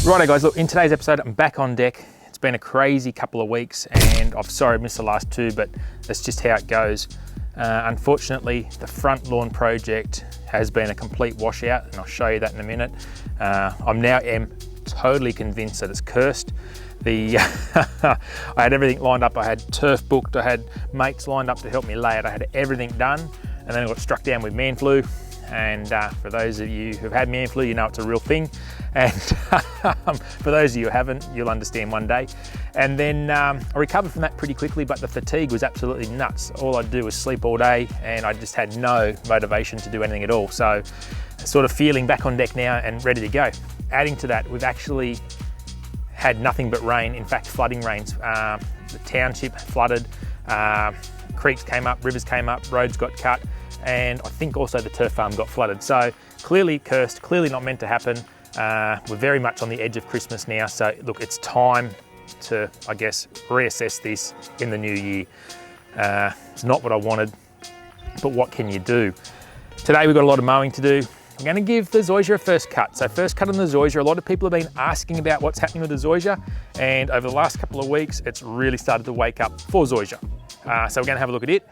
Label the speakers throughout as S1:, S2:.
S1: Righto guys, look, in today's episode, I'm back on deck. It's been a crazy couple of weeks and I'm sorry I missed the last two, but that's just how it goes. Unfortunately, the front lawn project has been a complete washout and I'll show you that in a minute. I now am totally convinced that it's cursed. I had everything lined up. I had turf booked, I had mates lined up to help me lay it. I had everything done and then I got struck down with man flu. And for those of you who've had man flu, you know it's a real thing. And for those of you who haven't, you'll understand one day. And then I recovered from that pretty quickly, but the fatigue was absolutely nuts. All I'd do was sleep all day and I just had no motivation to do anything at all. So sort of feeling back on deck now and ready to go. Adding to that, we've actually had nothing but rain, in fact flooding rains. The township flooded, creeks came up, rivers came up, roads got cut, and I think also the turf farm got flooded. So clearly cursed, clearly not meant to happen. We're very much on the edge of Christmas now, so look, it's time to, I guess, reassess this in the new year. It's not what I wanted, but what can you do? Today we've got a lot of mowing to do. I'm going to give the Zoysia a first cut. So first cut on the Zoysia. A lot of people have been asking about what's happening with the Zoysia, and over the last couple of weeks, it's really started to wake up for Zoysia. So we're going to have a look at it.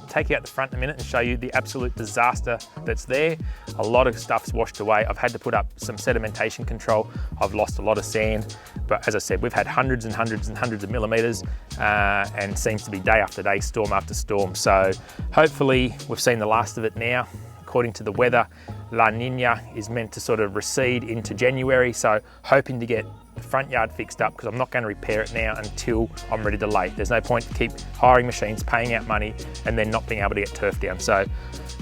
S1: Take you out the front in a minute and show you the absolute disaster that's there. A lot of stuff's washed away. I've had to put up some sedimentation control. I've lost a lot of sand, but as I said, we've had hundreds and hundreds and hundreds of millimeters and seems to be day after day, storm after storm. So hopefully we've seen the last of it now. According to the weather, La Nina is meant to sort of recede into January. So hoping to get the front yard fixed up because I'm not going to repair it now until I'm ready to lay. There's no point to keep hiring machines, paying out money, and then not being able to get turf down. So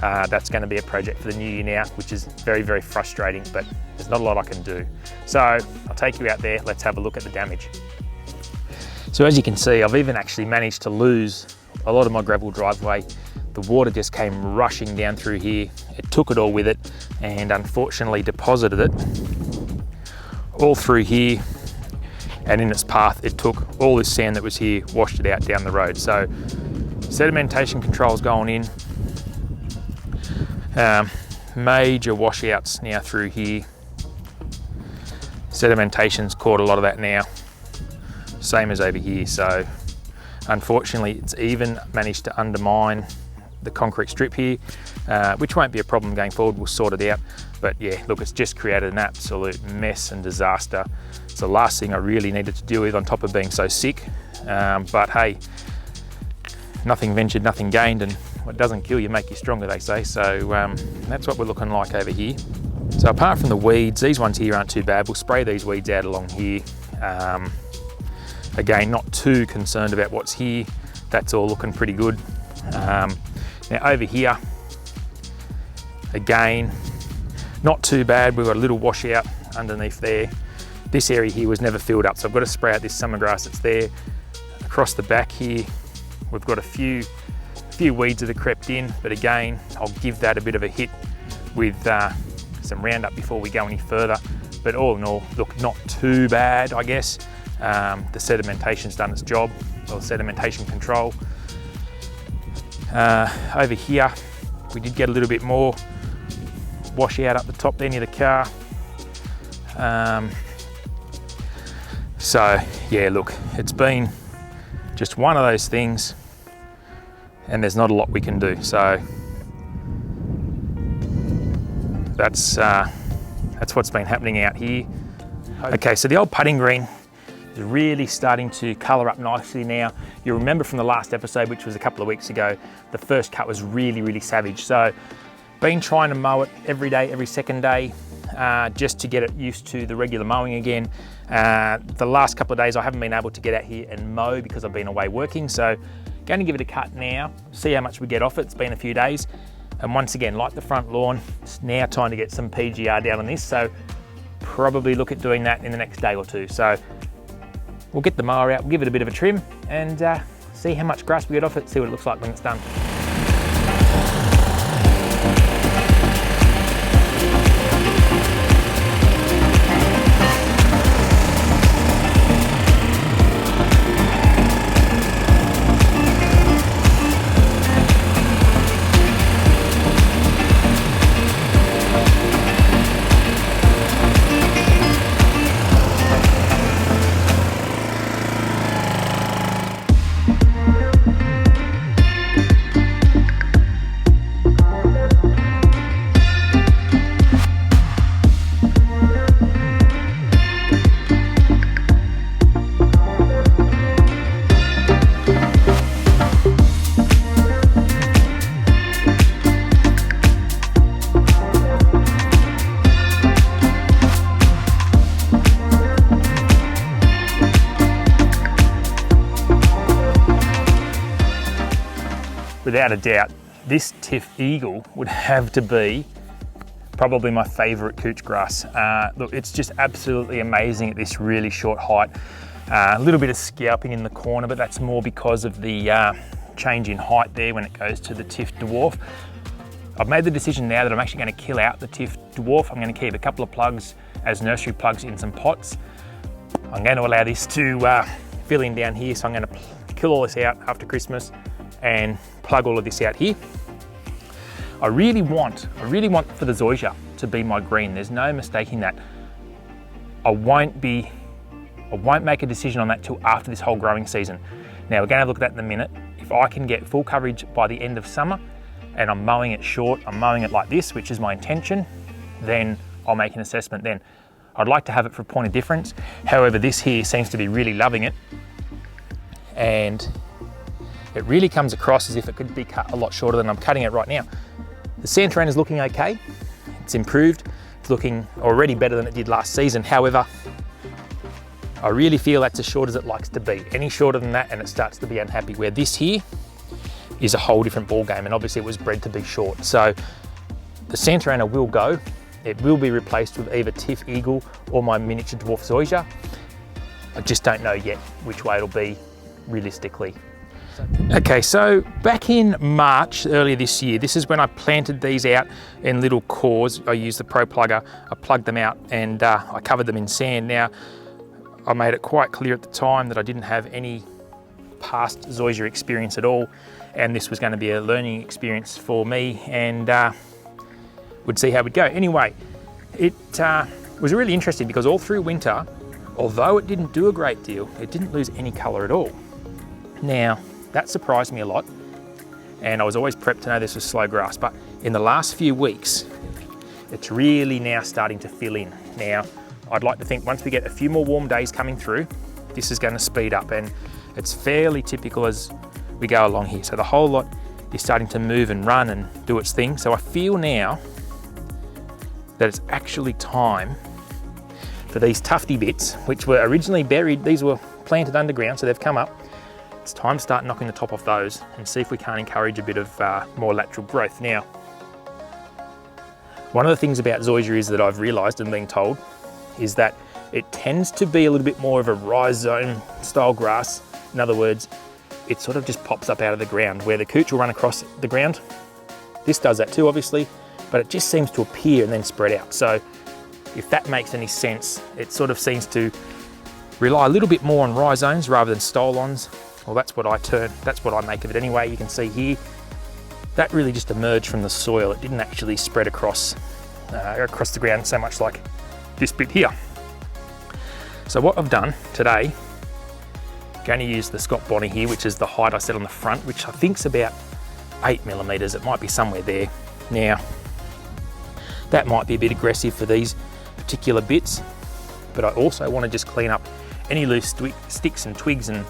S1: that's going to be a project for the new year now, which is very, very frustrating, but there's not a lot I can do. So I'll take you out there. Let's have a look at the damage. So as you can see, I've even actually managed to lose a lot of my gravel driveway. The water just came rushing down through here. It took it all with it and unfortunately deposited it all through here, and in its path it took all this sand that was here, washed it out down the road. So sedimentation control's going in. Major washouts now through here. Sedimentation's caught a lot of that now, same as over here. So unfortunately it's even managed to undermine the concrete strip here, which won't be a problem going forward. We'll sort it out. But yeah, look, it's just created an absolute mess and disaster. It's the last thing I really needed to deal with on top of being so sick. But hey, nothing ventured, nothing gained, and what doesn't kill you make you stronger, they say. So that's what we're looking like over here. So apart from the weeds, these ones here aren't too bad. We'll spray these weeds out along here. Again, not too concerned about what's here. That's all looking pretty good. Now over here, again, not too bad. We've got a little washout underneath there. This area here was never filled up, so I've got to spray out this summer grass that's there. Across the back here, we've got a few weeds that have crept in, but again, I'll give that a bit of a hit with some Roundup before we go any further. But all in all, look, not too bad, I guess. The sedimentation's done its job, or sedimentation control. Over here, we did get a little bit more wash out up the top there near the car. So yeah, look, it's been just one of those things and there's not a lot we can do. So that's what's been happening out here. Okay, so the old putting green is really starting to colour up nicely now. You remember from the last episode, which was a couple of weeks ago, the first cut was really, really savage. So been trying to mow it every day, every second day, just to get it used to the regular mowing again. The last couple of days I haven't been able to get out here and mow because I've been away working. So going to give it a cut now, see how much we get off it. It's been a few days. And once again, like the front lawn, it's now time to get some PGR down on this. So probably look at doing that in the next day or two. So we'll get the mower out, we'll give it a bit of a trim and see how much grass we get off it, see what it looks like when it's done. without a doubt, this Tiff Eagle would have to be probably my favourite couch grass. Look, it's just absolutely amazing at this really short height. A little bit of scalping in the corner, but that's more because of the change in height there when it goes to the Tiff Dwarf. I've made the decision now that I'm actually going to kill out the Tiff Dwarf. I'm going to keep a couple of plugs as nursery plugs in some pots. I'm going to allow this to fill in down here, so I'm going to kill all this out after Christmas and plug all of this out here. I really want for the Zoysia to be my green. There's no mistaking that. I won't make a decision on that till after this whole growing season. Now we're going to have a look at that in a minute. If I can get full coverage by the end of summer and I'm mowing it short, I'm mowing it like this, which is my intention, then I'll make an assessment then. I'd like to have it for a point of difference. However, this here seems to be really loving it, and it really comes across as if it could be cut a lot shorter than I'm cutting it right now. The Santorin is looking okay. It's improved. It's looking already better than it did last season. However, I really feel that's as short as it likes to be. Any shorter than that and it starts to be unhappy, where this here is a whole different ball game, and obviously it was bred to be short. So the Santorin will go. It will be replaced with either Tiff Eagle or my miniature dwarf Zoysia. I just don't know yet which way it'll be realistically. Okay, so back in March earlier this year, this is when I planted these out in little cores. I used the Pro Plugger, I plugged them out, and I covered them in sand. Now, I made it quite clear at the time that I didn't have any past Zoysia experience at all, and this was going to be a learning experience for me, and would see how we'd go. Anyway, it was really interesting because all through winter, although it didn't do a great deal, it didn't lose any colour at all. Now, that surprised me a lot, and I was always prepped to know this was slow grass, but in the last few weeks, it's really now starting to fill in. Now, I'd like to think once we get a few more warm days coming through, this is going to speed up, and it's fairly typical as we go along here. So the whole lot is starting to move and run and do its thing. So I feel now that it's actually time for these tufty bits, which were originally buried. These were planted underground, so they've come up. It's time to start knocking the top off those and see if we can't encourage a bit of more lateral growth. Now, one of the things about Zoysia is that I've realised and been told is that it tends to be a little bit more of a rise zone style grass. In other words, it sort of just pops up out of the ground where the couch will run across the ground. This does that too, obviously, but it just seems to appear and then spread out. So if that makes any sense, it sort of seems to rely a little bit more on rise zones rather than stole-ons. Well, that's what I make of it anyway. You can see here, that really just emerged from the soil. It didn't actually spread across the ground so much like this bit here. So what I've done today, I'm going to use the Scott Bonnie here, which is the height I set on the front, which I think's about 8mm. It might be somewhere there. Now, that might be a bit aggressive for these particular bits, but I also want to just clean up any loose sticks and twigs and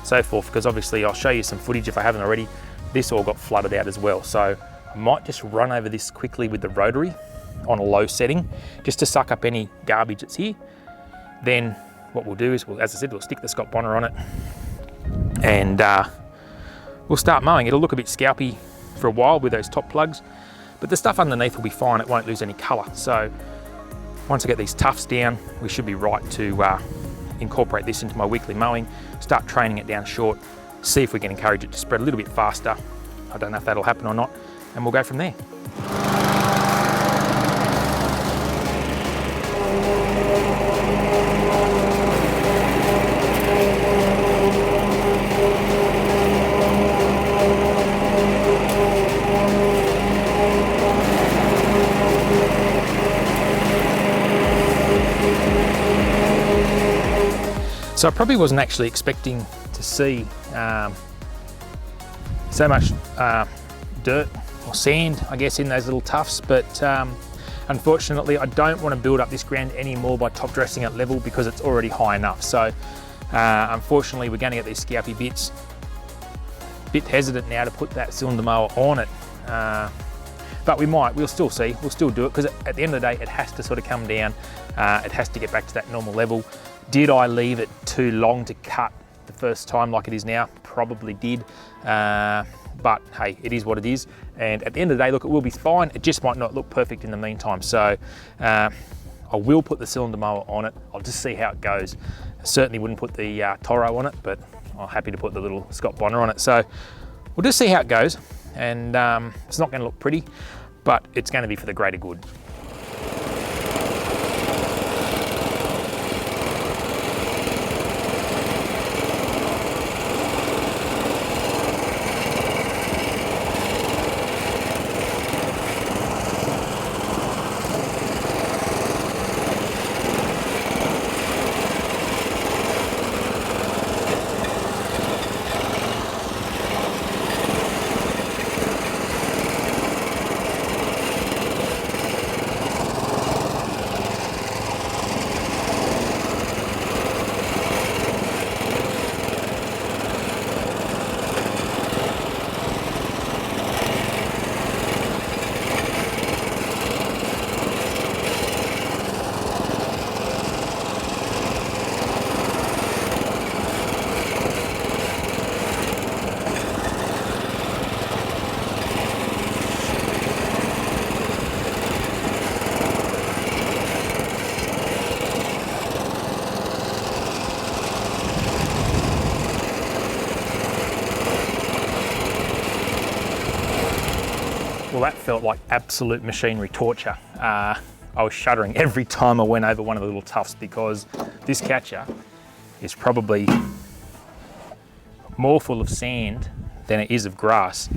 S1: so forth, because obviously I'll show you some footage if I haven't already. This all got flooded out as well. So I might just run over this quickly with the rotary on a low setting, just to suck up any garbage that's here. Then what we'll do is, as I said, we'll stick the Scott Bonner on it, and we'll start mowing. It'll look a bit scalpy for a while with those top plugs, but the stuff underneath will be fine. It won't lose any colour. So once I get these tufts down, we should be right to incorporate this into my weekly mowing, start training it down short, see if we can encourage it to spread a little bit faster. I don't know if that'll happen or not, and we'll go from there. So I probably wasn't actually expecting to see so much dirt or sand, I guess, in those little tufts, but unfortunately I don't want to build up this ground anymore by top dressing at level because it's already high enough. So unfortunately we're going to get these scalpy bits. Bit hesitant now to put that cylinder mower on it, but we'll still see, we'll still do it, because at the end of the day it has to sort of come down, it has to get back to that normal level. Did I leave it too long to cut the first time like it is now? Probably did. but hey, it is what it is. And at the end of the day, look, it will be fine. It just might not look perfect in the meantime. So I will put the cylinder mower on it. I'll just see how it goes. I certainly wouldn't put the Toro on it, but I'm happy to put the little Scott Bonner on it. So we'll just see how it goes. And it's not going to look pretty, but it's going to be for the greater good. Well, that felt like absolute machinery torture. I was shuddering every time I went over one of the little tufts because this catcher is probably more full of sand than it is of grass.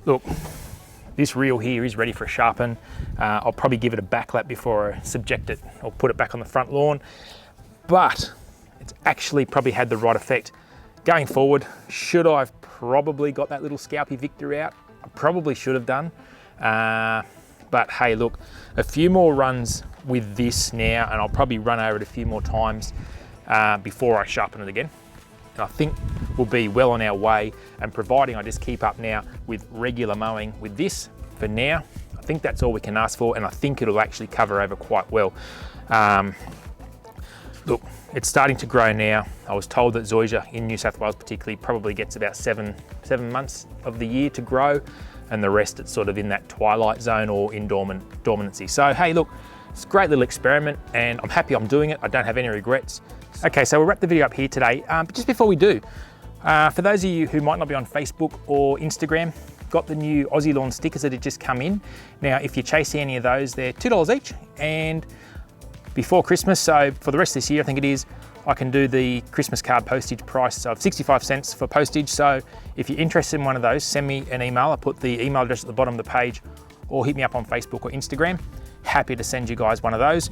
S1: Look, this reel here is ready for a sharpen. I'll probably give it a back lap before I subject it or put it back on the front lawn, but it's actually probably had the right effect. Going forward, should I have probably got that little Scalpy Victor out? I probably should have done, but hey, look, a few more runs with this now, and I'll probably run over it a few more times before I sharpen it again. And I think we'll be well on our way, and providing I just keep up now with regular mowing with this for now, I think that's all we can ask for, and I think it'll actually cover over quite well. Look, it's starting to grow now. I was told that Zoysia in New South Wales particularly probably gets about seven months of the year to grow, and the rest it's sort of in that twilight zone or in dormancy. So hey, look, it's a great little experiment, and I'm happy I'm doing it. I don't have any regrets. Okay, so we'll wrap the video up here today. But just before we do, for those of you who might not be on Facebook or Instagram, got the new Aussie Lawn stickers that had just come in. Now, if you chase any of those, they're $2 each, and before Christmas, so for the rest of this year, I think it is, I can do the Christmas card postage price of 65 cents for postage. So if you're interested in one of those, send me an email. I'll put the email address at the bottom of the page, or hit me up on Facebook or Instagram. Happy to send you guys one of those.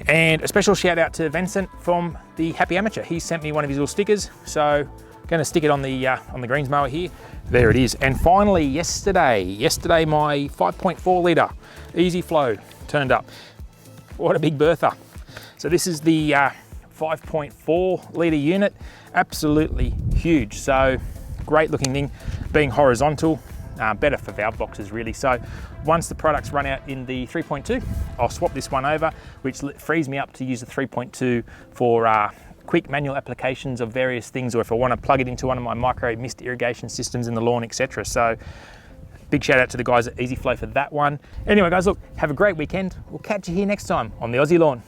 S1: And a special shout out to Vincent from the Happy Amateur. He sent me one of his little stickers, so going to stick it on the greens mower here. There it is. And finally, yesterday my 5.4 litre Easy Flow turned up. What a big Bertha. So this is the 5.4 litre unit, absolutely huge. So great looking thing, being horizontal, better for valve boxes really. So once the products run out in the 3.2, I'll swap this one over, which frees me up to use the 3.2 for quick manual applications of various things, or if I want to plug it into one of my micro mist irrigation systems in the lawn, etc. So big shout out to the guys at Easy Flow for that one. Anyway guys, look, have a great weekend. We'll catch you here next time on the Aussie Lawn.